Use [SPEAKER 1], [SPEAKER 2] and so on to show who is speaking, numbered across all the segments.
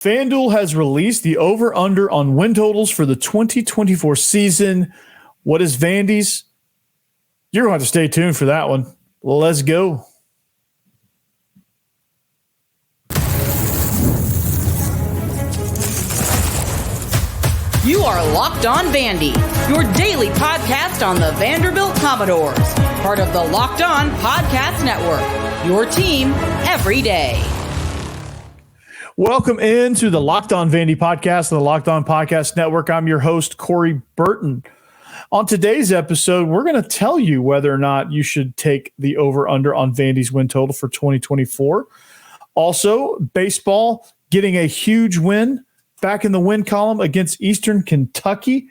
[SPEAKER 1] Fanduel has released the over-under on win totals for the 2024 season. What is Vandy's? You're going to have to stay tuned for that one. Let's go.
[SPEAKER 2] You are Locked On Vandy, your daily podcast on the Vanderbilt Commodores. Part of the Locked On Podcast Network, your team every day.
[SPEAKER 1] Welcome into the Locked On Vandy podcast and the Locked On Podcast Network. I'm your host, Corey Burton. On today's episode, we're going to tell you whether or not you should take the over-under on Vandy's win total for 2024. Also, baseball getting a huge win back in the win column against Eastern Kentucky.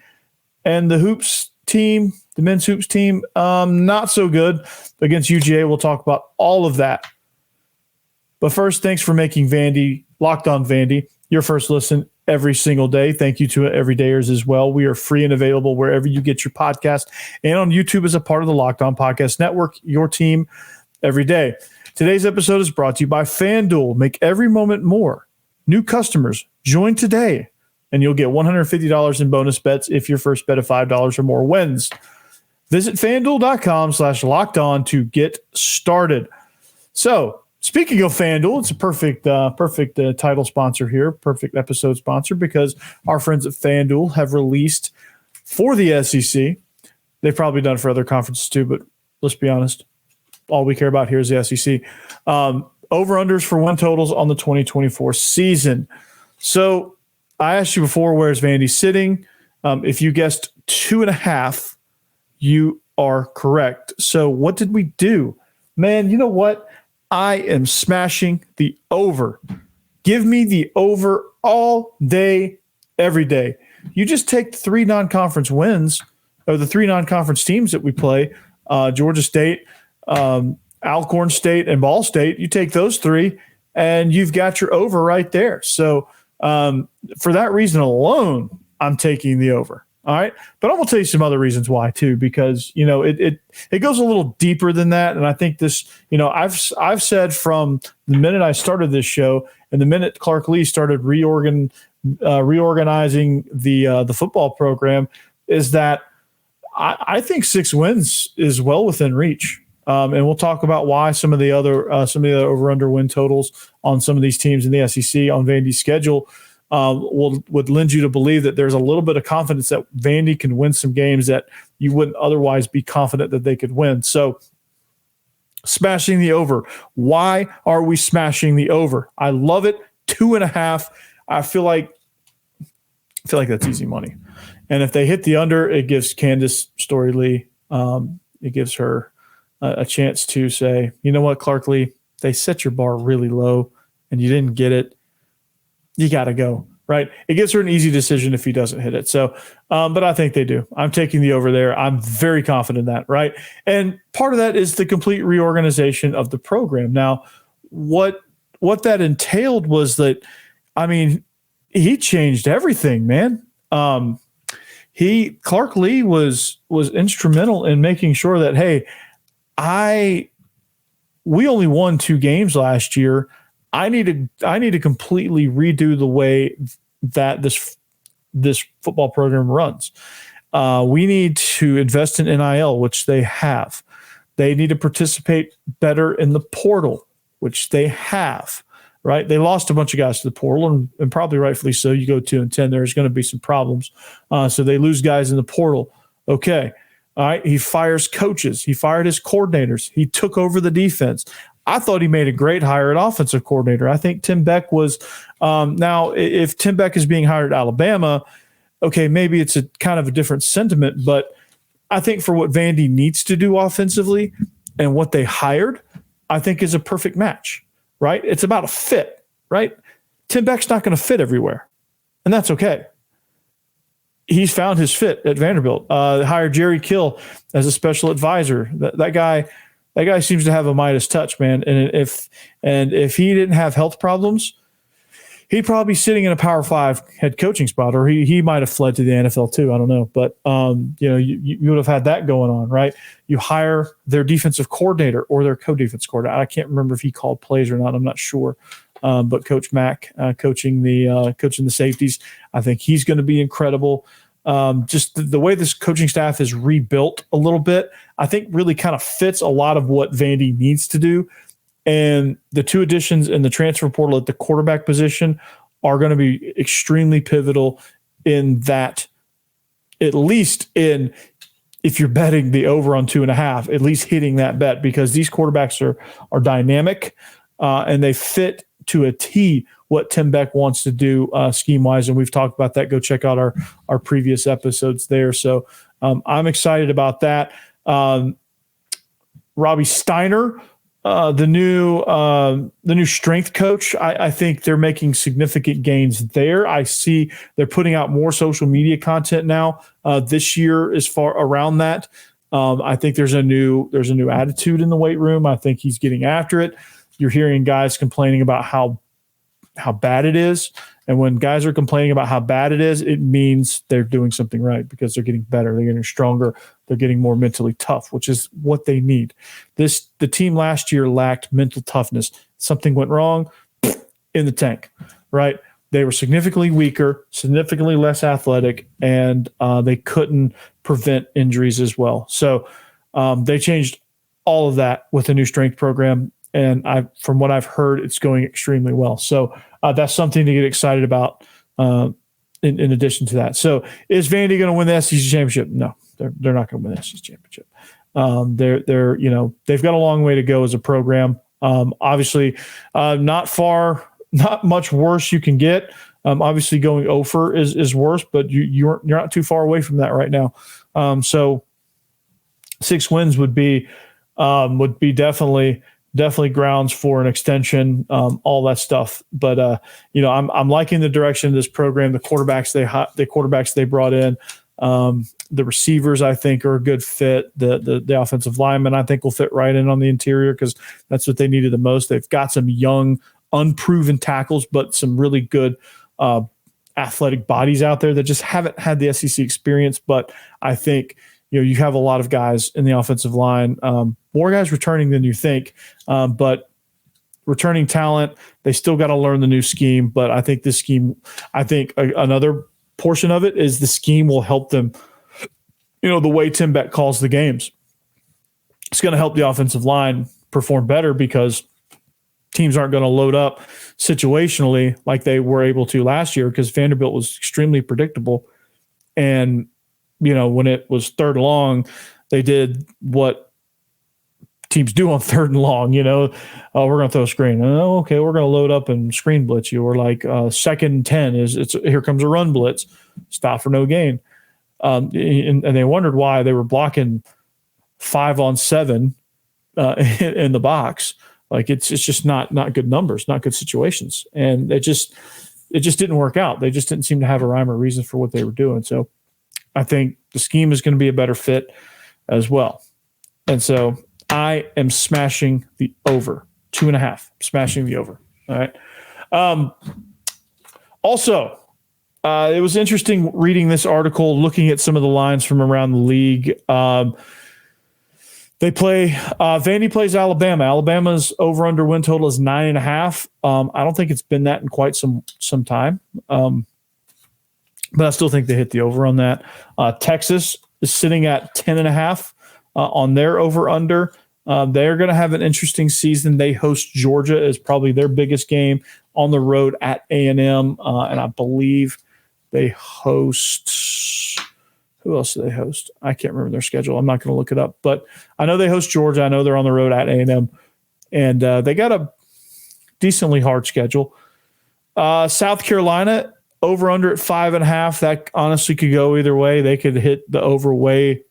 [SPEAKER 1] And the hoops team, the men's hoops team, not so good against UGA. We'll talk about all of that. But first, thanks for making Vandy, Locked On Vandy, your first listen every single day. Thank you to everydayers as well. We are free and available wherever you get your podcast and on YouTube as a part of the Locked On Podcast Network, your team every day. Today's episode is brought to you by Fanduel. Make every moment more. New customers, join today, and you'll get $150 in bonus bets if your first bet of $5 or more wins. Visit FanDuel.com/lockedon to get started. So, speaking of Fanduel, it's a perfect title sponsor here, perfect episode sponsor, because our friends at Fanduel have released for the SEC. They've probably done it for other conferences too, but let's be honest, all we care about here is the SEC. Over-unders for win totals on the 2024 season. So I asked you before, where's Vandy sitting? If you guessed 2.5, you are correct. So what did we do? Man, you know what? I am smashing the over. Give me the over all day, every day. You just take the three non-conference wins, or the three non-conference teams that we play, Georgia State, Alcorn State, and Ball State. You take those three, and you've got your over right there. So for that reason alone, I'm taking the over. All right. But I'm going to tell you some other reasons why too, because, you know, it goes a little deeper than that. And I think this, you know, I've said from the minute I started this show and the minute Clark Lee started reorganizing the football program, is that I think 6 wins is well within reach. And we'll talk about why some of the other over-under win totals on some of these teams in the SEC on Vandy's schedule would lend you to believe that there's a little bit of confidence that Vandy can win some games that you wouldn't otherwise be confident that they could win. So smashing the over. Why are we smashing the over? I love it. 2.5. I feel like that's easy money. And if they hit the under, it gives Candace Story Lee, it gives her a chance to say, you know what, Clark Lee, they set your bar really low and you didn't get it. You got to go, right? It gives her an easy decision if he doesn't hit it. So, but I think they do. I'm taking the over there. I'm very confident in that, right? And part of that is the complete reorganization of the program. Now, what that entailed was that, I mean, he changed everything, man. Clark Lee was instrumental in making sure that, hey, we only won 2 games last year. I need to completely redo the way that this football program runs. We need to invest in NIL, which they have. They need to participate better in the portal, which they have. Right? They lost a bunch of guys to the portal, and probably rightfully so. You go 2-10, there's going to be some problems. So they lose guys in the portal. Okay. All right. He fires coaches. He fired his coordinators. He took over the defense. I thought he made a great hire at offensive coordinator. I think Tim Beck was now, if Tim Beck is being hired at Alabama, okay, maybe it's a kind of a different sentiment, but I think for what Vandy needs to do offensively and what they hired, I think is a perfect match, right? It's about a fit, right? Tim Beck's not going to fit everywhere, and that's okay. He's found his fit at Vanderbilt. Hired Jerry Kill as a special advisor. That guy seems to have a Midas touch, man. And if he didn't have health problems, he'd probably be sitting in a Power 5 head coaching spot, or he might have fled to the NFL too. I don't know, but you would have had that going on, right? You hire their defensive coordinator or their co-defense coordinator. I can't remember if he called plays or not. I'm not sure. but Coach Mack coaching the safeties, I think he's going to be incredible. Just the way this coaching staff is rebuilt a little bit, I think really kind of fits a lot of what Vandy needs to do. And the two additions in the transfer portal at the quarterback position are going to be extremely pivotal in that, at least in, if you're betting the over on 2.5, at least hitting that bet, because these quarterbacks are dynamic and they fit to a T what Tim Beck wants to do scheme-wise, and we've talked about that. Go check out our previous episodes there. So I'm excited about that. Robbie Steiner, the new strength coach, I think they're making significant gains there. I see they're putting out more social media content now this year as far around that. I think there's a new attitude in the weight room. I think he's getting after it. You're hearing guys complaining about how bad it is. And when guys are complaining about how bad it is, it means they're doing something right, because they're getting better, they're getting stronger, they're getting more mentally tough, which is what they need. The team last year lacked mental toughness. Something went wrong, in the tank, right? They were significantly weaker, significantly less athletic, and they couldn't prevent injuries as well. So they changed all of that with a new strength program. And from what I've heard, it's going extremely well. So that's something to get excited about in addition to that. So is Vandy going to win the SEC championship? No, they're not going to win the SEC championship. They've got a long way to go as a program. Obviously, not much worse you can get. Obviously, going over is worse, but you're not too far away from that right now. So 6 wins would be definitely grounds for an extension, all that stuff. But I'm liking the direction of this program. The quarterbacks they brought in, the receivers I think are a good fit. The offensive linemen I think will fit right in on the interior, because that's what they needed the most. They've got some young, unproven tackles, but some really good athletic bodies out there that just haven't had the SEC experience. But I think you have a lot of guys in the offensive line, more guys returning than you think, but returning talent. They still got to learn the new scheme, but I think another portion of it is the scheme will help them. The way Tim Beck calls the games, it's going to help the offensive line perform better, because teams aren't going to load up situationally like they were able to last year, because Vanderbilt was extremely predictable. And when it was 3rd and long, they did what teams do on 3rd and long. Oh, we're going to throw a screen. Oh, okay, we're going to load up and screen blitz you. Or like 2nd and 10 here comes a run blitz, stop for no gain. And they wondered why they were blocking 5 on 7 in the box. Like it's just not good numbers, not good situations, and it just didn't work out. They just didn't seem to have a rhyme or reason for what they were doing. So I think the scheme is going to be a better fit as well. And so I am smashing the over 2.5, smashing the over. All right. Also, it was interesting reading this article, looking at some of the lines from around the league. Vandy plays Alabama. Alabama's over under win total is 9.5. I don't think it's been that in quite some time. But I still think they hit the over on that. Texas is sitting at 10.5 on their over-under. They're going to have an interesting season. They host Georgia as probably their biggest game on the road at A&M. And I believe they host – who else do they host? I can't remember their schedule. I'm not going to look it up. But I know they host Georgia. I know they're on the road at A&M. And they got a decently hard schedule. South Carolina – over under at 5.5. That honestly could go either way. They could hit the over way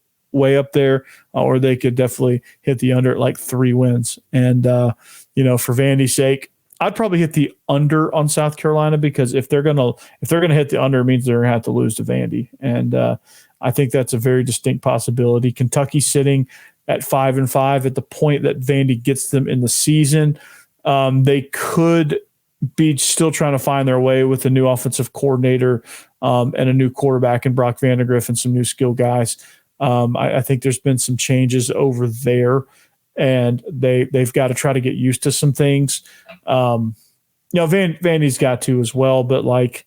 [SPEAKER 1] up there, or they could definitely hit the under at like 3 wins. And for Vandy's sake, I'd probably hit the under on South Carolina, because if they're gonna hit the under, it means they're gonna have to lose to Vandy. And I think that's a very distinct possibility. Kentucky sitting at 5-5 at the point that Vandy gets them in the season. They could be still trying to find their way with a new offensive coordinator and a new quarterback in Brock Vandagriff and some new skill guys. I think there's been some changes over there, and they've got to try to get used to some things. Vandy's got to as well, but like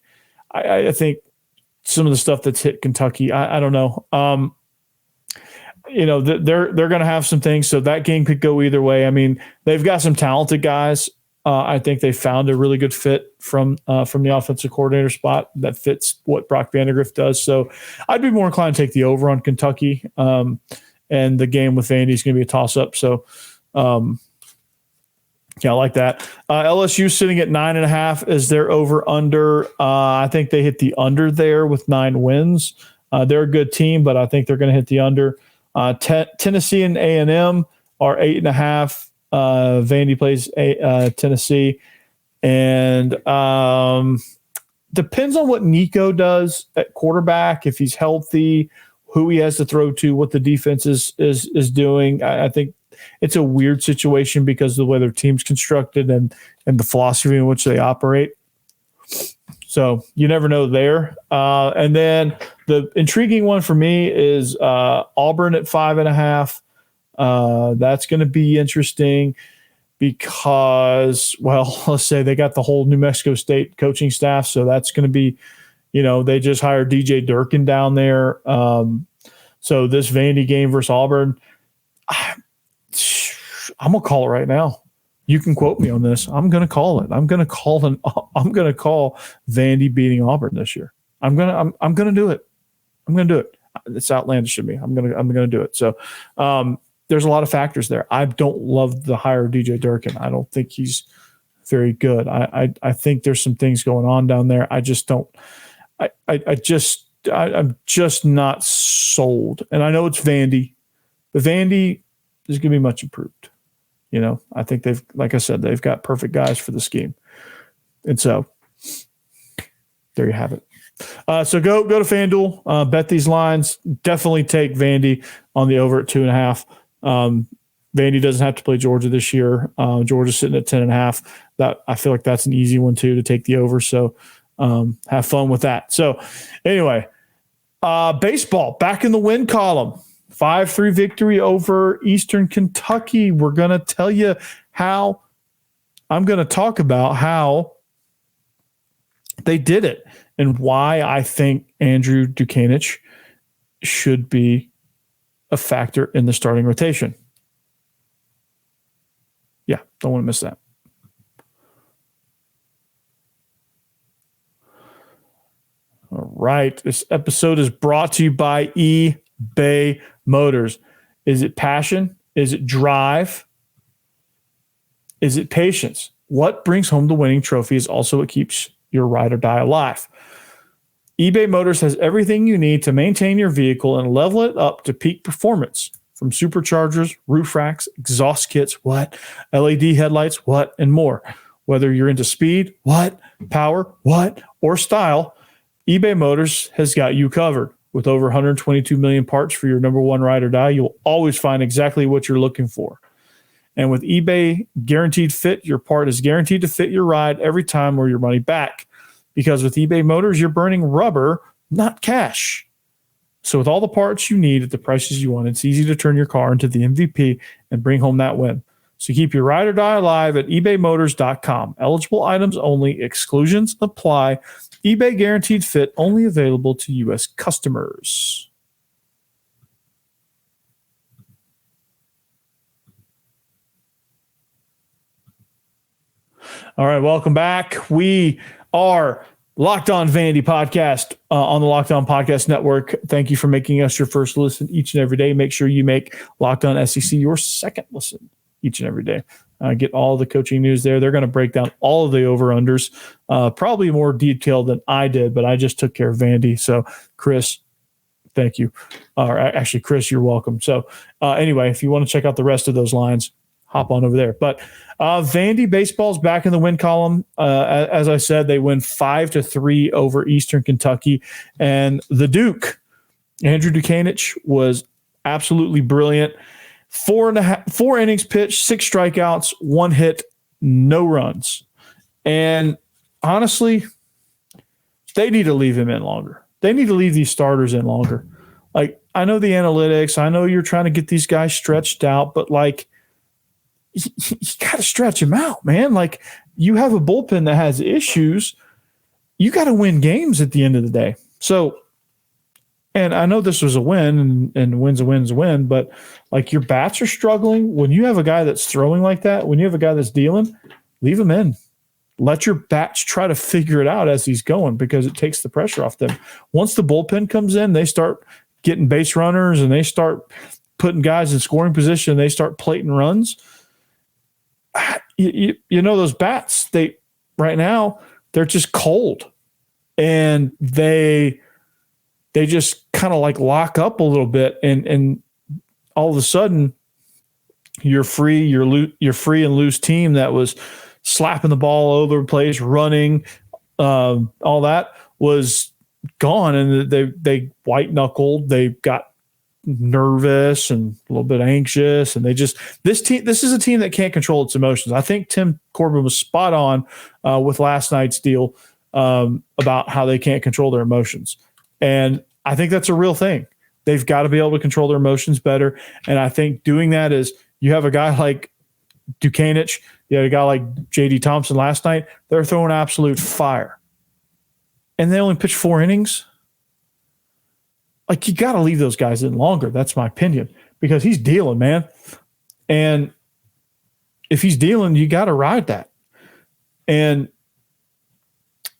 [SPEAKER 1] I think some of the stuff that's hit Kentucky, I don't know. They're going to have some things, so that game could go either way. I mean, they've got some talented guys. I think they found a really good fit from the offensive coordinator spot that fits what Brock Vandagriff does. So I'd be more inclined to take the over on Kentucky, and the game with Vandy is going to be a toss-up. So, I like that. LSU sitting at 9.5 is their over/under. I think they hit the under there with 9 wins. They're a good team, but I think they're going to hit the under. Tennessee and A&M are 8.5. Vandy plays Tennessee, and depends on what Nico does at quarterback, if he's healthy, who he has to throw to, what the defense is doing. I think it's a weird situation because of the way their team's constructed and the philosophy in which they operate. So you never know there. And then the intriguing one for me is Auburn at 5.5. That's going to be interesting because, well, let's say they got the whole New Mexico State coaching staff. So that's going to be, they just hired DJ Durkin down there. So this Vandy game versus Auburn, I'm going to call it right now. You can quote me on this. I'm going to call it. I'm going to call Vandy beating Auburn this year. I'm going to do it. I'm going to do it. It's outlandish to me. I'm going to do it. So, there's a lot of factors there. I don't love the hire of DJ Durkin. I don't think he's very good. I think there's some things going on down there. I just don't. I'm just not sold. And I know it's Vandy, but Vandy is going to be much improved. I think like I said, they've got perfect guys for the scheme. And so there you have it. So go to FanDuel, bet these lines. Definitely take Vandy on the over at 2.5. Vandy doesn't have to play Georgia this year. Georgia's sitting at 10.5. That I feel like that's an easy one too, to take the over. So have fun with that. So anyway, baseball back in the win column. 5-3 victory over Eastern Kentucky. We're going to tell you how. I'm going to talk about how they did it and why I think Andrew Dukanich should be a factor in the starting rotation. Yeah, don't want to miss that. All right. This episode is brought to you by eBay Motors. Is it passion? Is it drive? Is it patience? What brings home the winning trophy is also what keeps your ride or die alive. eBay Motors has everything you need to maintain your vehicle and level it up to peak performance. From superchargers, roof racks, exhaust kits, LED headlights, and more. Whether you're into speed, power, or style, eBay Motors has got you covered. With over 122 million parts for your number one ride or die, you'll always find exactly what you're looking for. And with eBay Guaranteed Fit, your part is guaranteed to fit your ride every time or your money back. Because with eBay Motors, you're burning rubber, not cash. So with all the parts you need at the prices you want, it's easy to turn your car into the MVP and bring home that win. So keep your ride or die alive at ebaymotors.com. Eligible items only. Exclusions apply. eBay Guaranteed Fit only available to U.S. customers. All right, welcome back. We are Locked On Vandy podcast on the Locked On Podcast Network. Thank you for making us your first listen each and every day. Make sure you make Locked On SEC your second listen each and every day. Get all the coaching news there. They're going to break down all of the over-unders, probably more detailed than I did, but I just took care of Vandy. So, Chris, thank you. Actually, Chris, you're welcome. So, anyway, if you want to check out the rest of those lines, hop on over there. But Vandy Baseball's back in the win column. As I said, they win 5-3 over Eastern Kentucky. And the Duke, Andrew Dukanich, was absolutely brilliant. 4 innings pitched, 6 strikeouts, 1 hit, no runs. And honestly, they need to leave him in longer. They need to leave these starters in longer. Like, I know the analytics. I know you're trying to get these guys stretched out, but like, you got to stretch him out, man. Like, you have a bullpen that has issues, you got to win games at the end of the day. So, and I know this was a win, and win's a win, but like your bats are struggling. When you have a guy that's throwing like that, when you have a guy that's dealing, leave him in. Let your bats try to figure it out as he's going, because it takes the pressure off them. Once the bullpen comes in, they start getting base runners and they start putting guys in scoring position. They start plating runs. You know, those bats, right now, they're just cold, and they just kind of like lock up a little bit, and all of a sudden you're free and loose team that was slapping the ball all over the place, running, all that was gone, and they white knuckled. They got nervous and a little bit anxious, and this is a team that can't control its emotions. I think Tim Corbin was spot on with last night's deal about how they can't control their emotions, and I think that's a real thing. They've got to be able to control their emotions better, and I think doing that is, you have a guy like Dukanich, you had a guy like J.D. Thompson last night. They're throwing absolute fire, and they only pitched 4 innings. Like, you got to leave those guys in longer. That's my opinion, because he's dealing, man. And if he's dealing, you got to ride that. And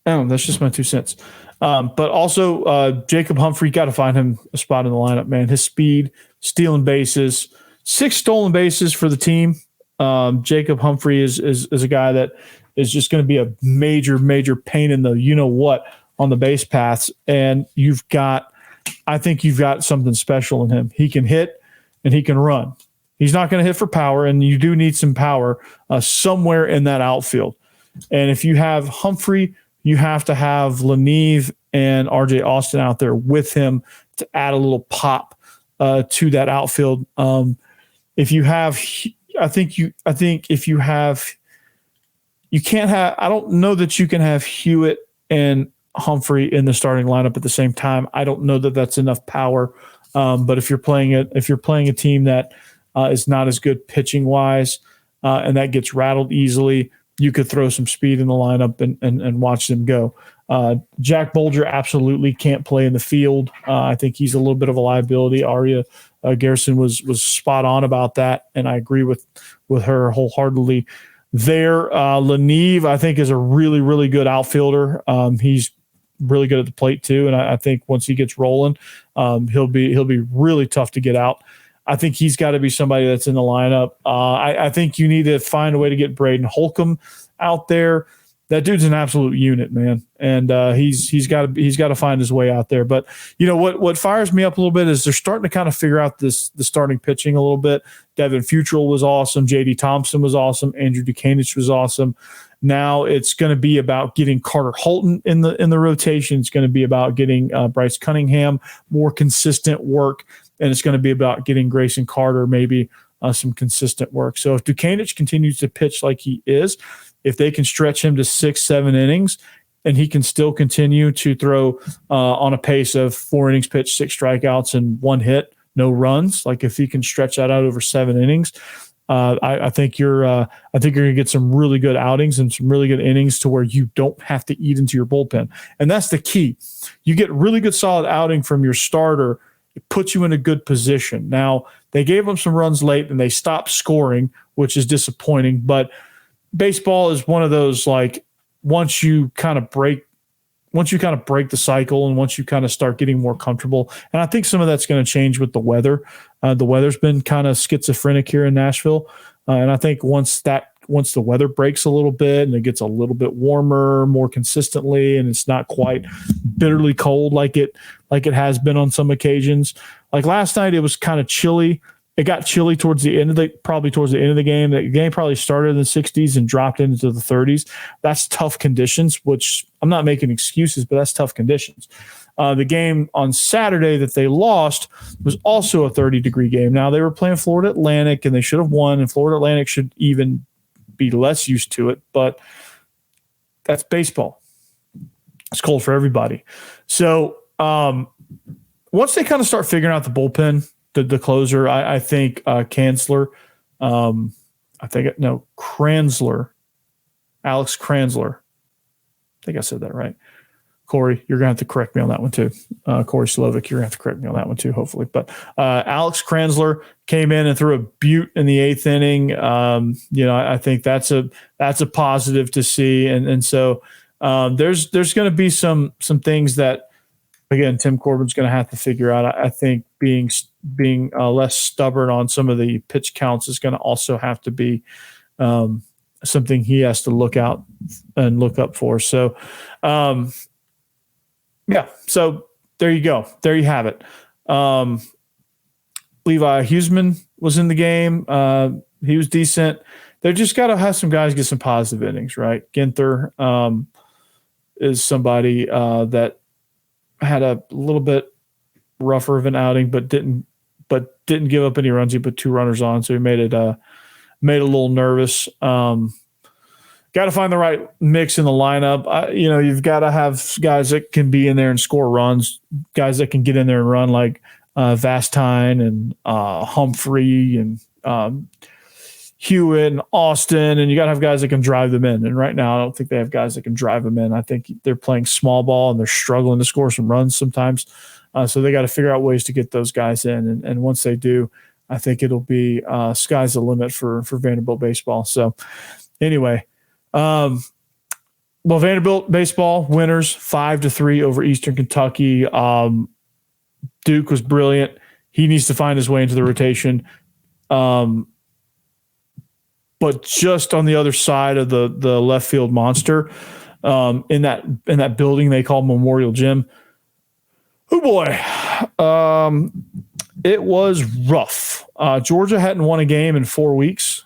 [SPEAKER 1] that's just my 2 cents. But also, Jacob Humphrey, got to find him a spot in the lineup, man. His speed, stealing bases, 6 stolen bases for the team. Jacob Humphrey is a guy that is just going to be a major, major pain in the you-know-what on the base paths. And I think you've got something special in him. He can hit and he can run. He's not going to hit for power, and you do need some power somewhere in that outfield. And if you have Humphrey, you have to have Leneve and RJ Austin out there with him to add a little pop to that outfield. If you have, I don't know that you can have Hewitt and Humphrey in the starting lineup at the same time. I don't know that that's enough power. But if you're playing a team that is not as good pitching wise, and that gets rattled easily, you could throw some speed in the lineup and watch them go. Jack Bolger absolutely can't play in the field. I think he's a little bit of a liability. Aria Garrison was spot on about that, and I agree with her wholeheartedly there. Leneve, I think, is a really, really good outfielder. He's really good at the plate too, and I think once he gets rolling, he'll be really tough to get out. I think he's got to be somebody that's in the lineup. I think you need to find a way to get Braden Holcomb out there. That dude's an absolute unit, man, and he's got to find his way out there. But you know what fires me up a little bit is they're starting to kind of figure out the starting pitching a little bit. Devin Futrell was awesome. J.D. Thompson was awesome. Andrew Dukanich was awesome. Now it's going to be about getting Carter Holton in the rotation. It's going to be about getting Bryce Cunningham more consistent work, and it's going to be about getting Grayson Carter maybe some consistent work. So if Dukanich continues to pitch like he is, if they can stretch him to 6-7 innings, and he can still continue to throw on a pace of 4 innings pitched, 6 strikeouts, and 1 hit, no runs, like if he can stretch that out over 7 innings, I think you're going to get some really good outings and some really good innings to where you don't have to eat into your bullpen. And that's the key. You get really good solid outing from your starter. It puts you in a good position. Now, they gave them some runs late and they stopped scoring, which is disappointing. But baseball is one of those, like, once you kind of break the cycle and once you kind of start getting more comfortable, and I think some of that's going to change with the weather. The weather's been kind of schizophrenic here in Nashville. And I think once the weather breaks a little bit and it gets a little bit warmer more consistently, and it's not quite bitterly cold like it has been on some occasions. Like last night, it was kind of chilly. It got chilly towards the end of the game. The game probably started in the 60s and dropped into the 30s. That's tough conditions, which I'm not making excuses, but that's tough conditions. The game on Saturday that they lost was also a 30-degree game. Now, they were playing Florida Atlantic, and they should have won, and Florida Atlantic should even be less used to it, but that's baseball. It's cold for everybody. So once they kind of start figuring out the bullpen, the closer, I think Kranzler. Alex Kranzler. I think I said that right. Corey, you're going to have to correct me on that one too. Corey Slovic, you're going to have to correct me on that one too, hopefully. But Alex Kranzler came in and threw a butte in the 8th inning. I think that's a positive to see. And so there's going to be some things that, again, Tim Corbin's going to have to figure out. I think being less stubborn on some of the pitch counts is going to also have to be something he has to look out and look up for. So, so there you go. There you have it. Levi Huseman was in the game. He was decent. They just got to have some guys get some positive innings, right? Ginther is somebody that had a little bit rougher of an outing, but didn't give up any runs. He put 2 runners on, so he made it a little nervous. Got to find the right mix in the lineup. You've got to have guys that can be in there and score runs, guys that can get in there and run like Vastine and Humphrey and Hewitt and Austin, and you got to have guys that can drive them in. And right now, I don't think they have guys that can drive them in. I think they're playing small ball and they're struggling to score some runs sometimes. So they got to figure out ways to get those guys in. And once they do, I think it'll be sky's the limit for Vanderbilt baseball. So anyway. Vanderbilt baseball winners 5-3 over Eastern Kentucky. Duke was brilliant. He needs to find his way into the rotation. But just on the other side of the left field monster, in that building they call Memorial Gym. Oh boy. It was rough. Georgia hadn't won a game in 4 weeks.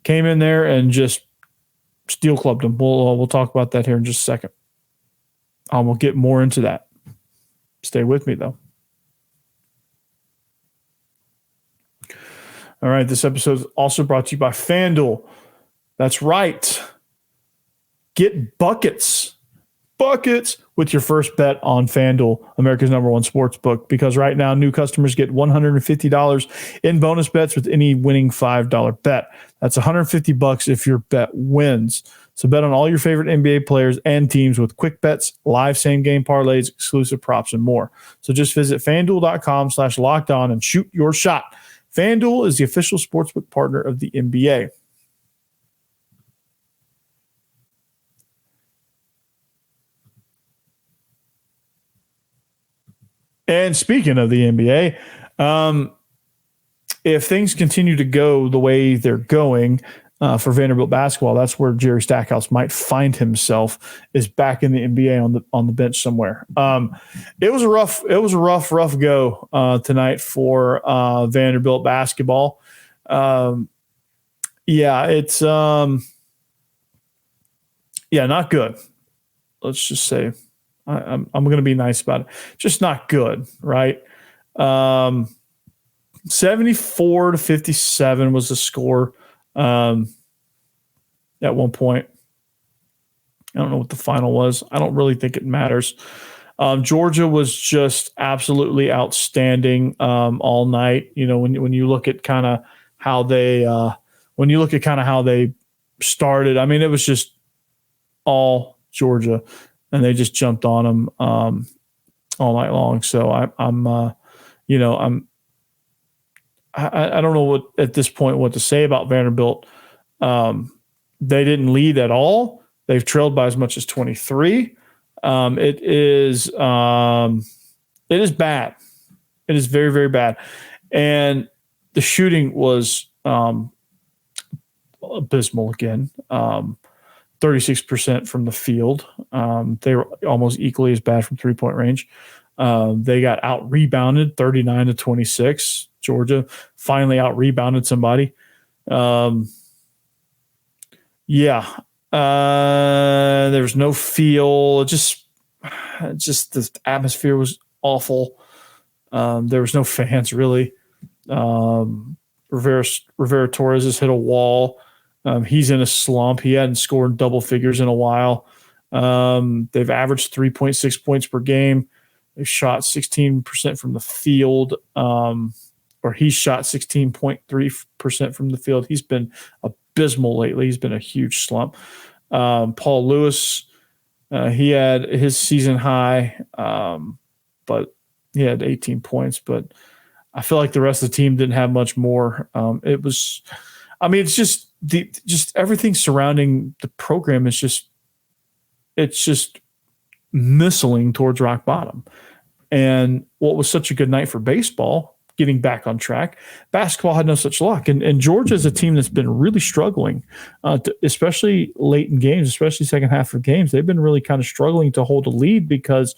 [SPEAKER 1] Came in there and just steel clubbed them. We'll talk about that here in just a second. We'll get more into that. Stay with me, though. All right, this episode is also brought to you by Fanduel. That's right. Get buckets with your first bet on Fanduel, America's #1 sports book, because right now new customers get $150 in bonus bets with any winning $5 bet. That's $150 if your bet wins. So bet on all your favorite NBA players and teams with quick bets, live same-game parlays, exclusive props, and more. So just visit FanDuel.com/lockedon and shoot your shot. FanDuel is the official sportsbook partner of the NBA. And speaking of the NBA, if things continue to go the way they're going for Vanderbilt basketball, that's where Jerry Stackhouse might find himself, is back in the NBA on the bench somewhere. It was a rough go tonight for Vanderbilt basketball. It's not good. Let's just say. I'm going to be nice about it. Just not good, right? 74-57 was the score at one point. I don't know what the final was. I don't really think it matters. Georgia was just absolutely outstanding all night. When you look at kind of how they started, I mean, it was just all Georgia. And they just jumped on them all night long. So I don't know what at this point what to say about Vanderbilt. They didn't lead at all. They've trailed by as much as 23. It is bad. It is very, very bad. And the shooting was abysmal again. 36% from the field. They were almost equally as bad from three-point range. They got out-rebounded 39-26. Georgia finally out-rebounded somebody. There was no feel. Just the atmosphere was awful. There was no fans, really. Rivera Torres has hit a wall. He's in a slump. He hadn't scored double figures in a while. They've averaged 3.6 points per game. They've shot 16% from the field, or he shot 16.3% from the field. He's been abysmal lately. He's been a huge slump. Paul Lewis, he had his season high, but he had 18 points. But I feel like the rest of the team didn't have much more. It's just everything surrounding the program is just missiling towards rock bottom. And what was such a good night for baseball, getting back on track, basketball had no such luck. And Georgia is a team that's been really struggling, especially late in games, especially second half of games. They've been really kind of struggling to hold a lead because,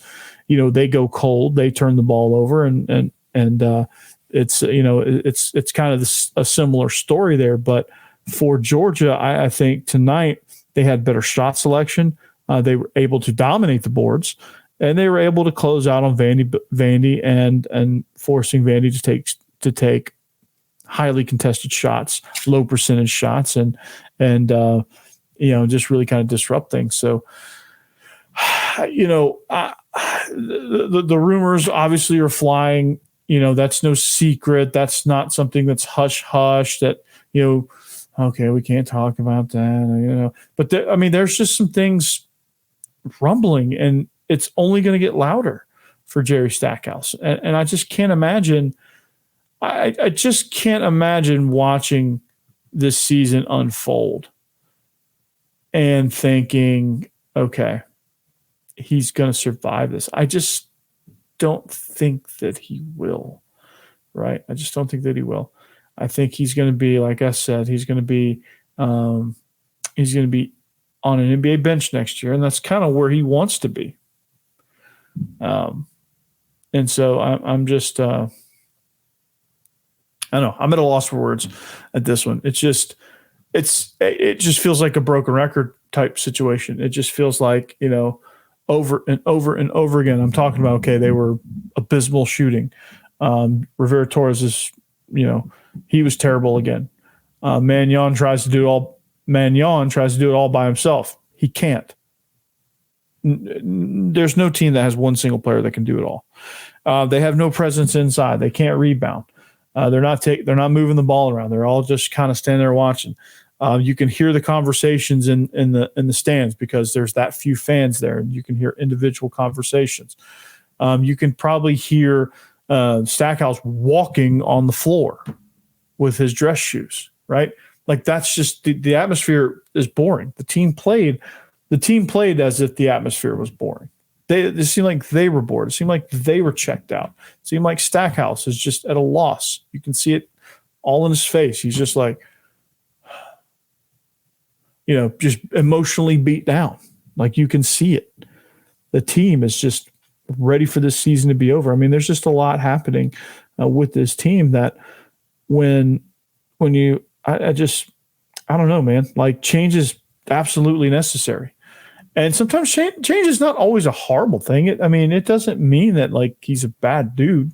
[SPEAKER 1] they go cold, they turn the ball over, and it's it's kind of a similar story there. But for Georgia, I think tonight they had better shot selection. They were able to dominate the boards, and they were able to close out on Vandy and forcing Vandy to take highly contested shots, low percentage shots, and just really kind of disrupt things. So, the rumors obviously are flying. That's no secret. That's not something that's hush hush. That okay, we can't talk about that. But there's just some things rumbling, and it's only going to get louder for Jerry Stackhouse. And I just can't imagine. I just can't imagine watching this season unfold and thinking, okay, he's going to survive this. I just don't think that he will, right? I just don't think that he will. I think he's going to be, like I said, he's going to be on an NBA bench next year, and that's kind of where he wants to be. And so I'm just, I don't know. I'm at a loss for words at this one. It just feels like a broken record type situation. It just feels like, over and over and over again. I'm talking about, okay, they were abysmal shooting. Rivera Torres is, he was terrible again. Mannion tries to do it all by himself. He can't. There's no team that has one single player that can do it all. They have no presence inside. They can't rebound. They're not moving the ball around. They're all just kind of standing there watching. You can hear the conversations in the stands because there's that few fans there, and you can hear individual conversations. You can probably hear Stackhouse walking on the floor with his dress shoes, right? Like that's just the atmosphere is boring. The team played as if the atmosphere was boring. It seemed like they were bored. It seemed like they were checked out. It seemed like Stackhouse is just at a loss. You can see it all in his face. He's just like, just emotionally beat down. Like you can see it. The team is just ready for this season to be over. There's just a lot happening with this team that I don't know, man, like change is absolutely necessary. And sometimes change is not always a horrible thing. It doesn't mean that like he's a bad dude.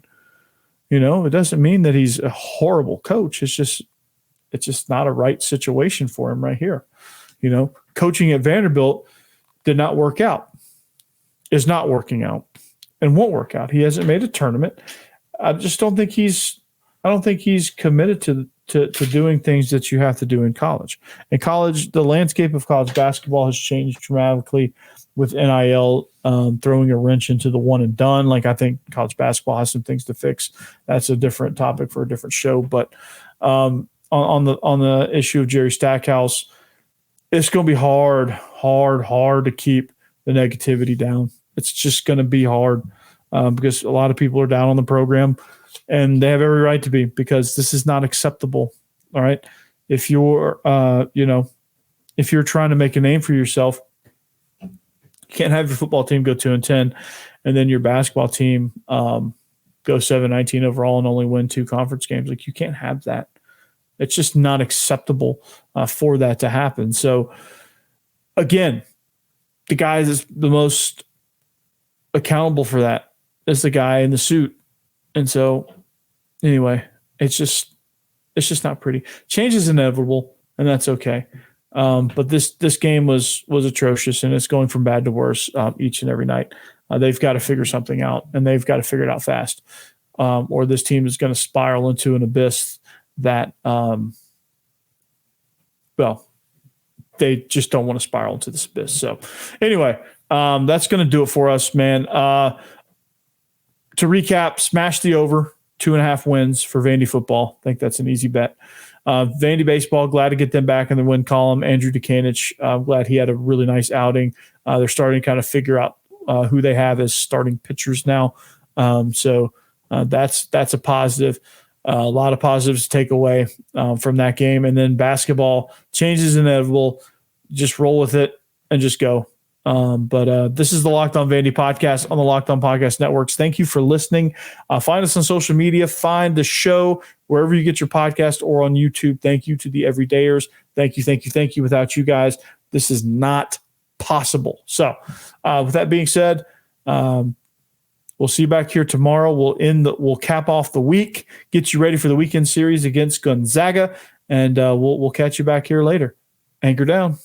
[SPEAKER 1] It doesn't mean that he's a horrible coach. It's just not a right situation for him right here. Coaching at Vanderbilt did not work out, is not working out, and won't work out. He hasn't made a tournament. I don't think he's committed to doing things that you have to do in college. In college, the landscape of college basketball has changed dramatically with NIL throwing a wrench into the one and done. Like I think college basketball has some things to fix. That's a different topic for a different show. But on the issue of Jerry Stackhouse, it's going to be hard to keep the negativity down. It's just going to be hard because a lot of people are down on the program, and they have every right to be because this is not acceptable. All right. If you're, if you're trying to make a name for yourself, you can't have your football team go 2-10 and then your basketball team go 7-19 overall and only win 2 conference games. Like you can't have that. It's just not acceptable for that to happen. So, again, the guy that's the most accountable for that is the guy in the suit. And so, anyway, it's just not pretty. Change is inevitable, and that's okay. But this game was atrocious, and it's going from bad to worse each and every night. They've got to figure something out, and they've got to figure it out fast, or this team is going to spiral into an abyss that well, they just don't want to spiral into this abyss. So anyway, that's going to do it for us, man. To recap, smash the over 2.5 wins for Vandy football. I think that's an easy bet. Vandy baseball, glad to get them back in the win column. Andrew Dukanich, glad he had a really nice outing. They're starting to kind of figure out who they have as starting pitchers now. So that's a positive. A lot of positives to take away from that game. And then basketball, change is inevitable. Just roll with it and just go. But this is the Locked On Vandy podcast on the Locked On Podcast Networks. Thank you for listening. Find us on social media. Find the show wherever you get your podcast or on YouTube. Thank you to the everydayers. Thank you. Without you guys, this is not possible. So with that being said, we'll see you back here tomorrow. We'll cap off the week, get you ready for the weekend series against Gonzaga, and we'll catch you back here later. Anchor down.